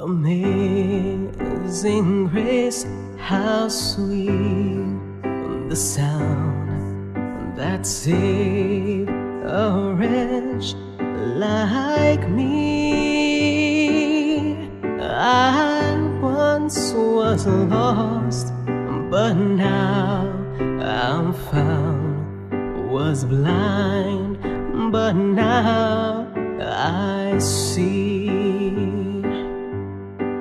Amazing grace, how sweet the sound that saved a wretch like me. I once was lost, but now I'm found. Was blind, but now I see.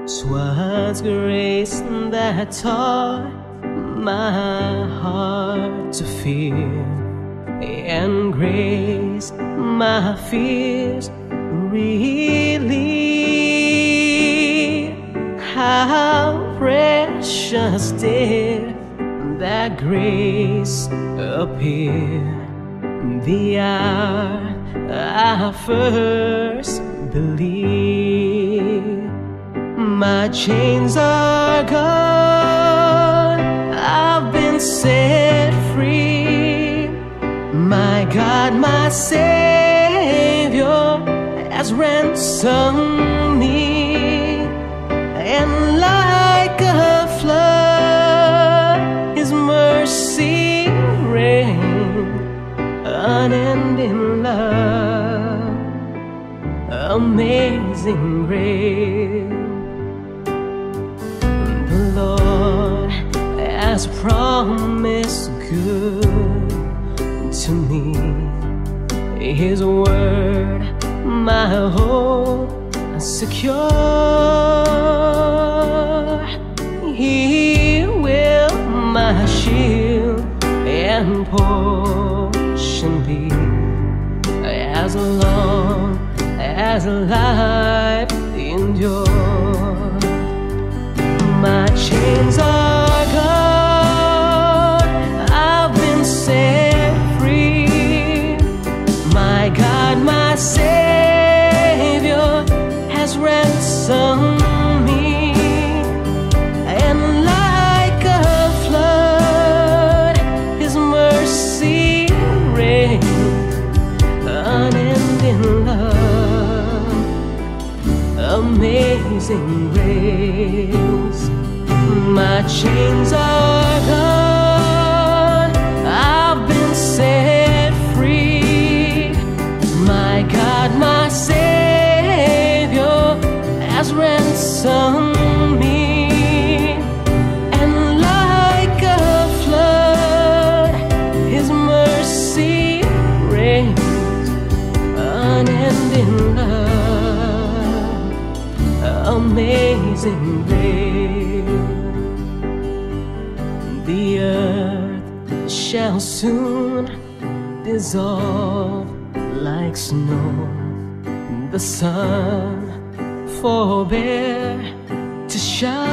'Twas grace that taught my heart to fear, and grace my fears relieve. How precious did that grace appear the hour I first believed. My chains are gone, I've been set free. My God, my Savior has ransomed me. And like a flood, His mercy rained, unending love, amazing grace. The Lord has promised good to me. His word, my hope secure. He will my shield and portion be, as long as life endures. My chains are gone, I've been set free. My God, my Savior has ransomed me. And like a flood, His mercy rained, unending love, amazing grace. My chains are gone, I've been set free. My God, my Savior has ransomed me. And like a flood, His mercy reigns, unending love, amazing grace. The earth shall soon dissolve like snow. The sun forbear to shine,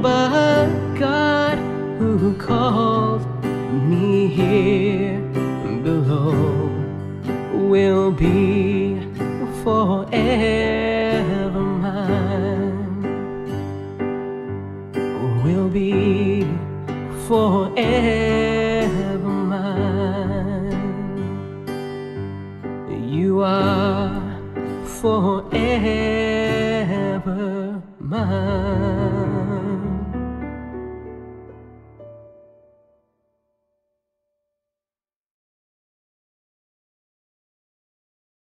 but God who called me here below will be forever mine, will be forever mine. You are forever mine.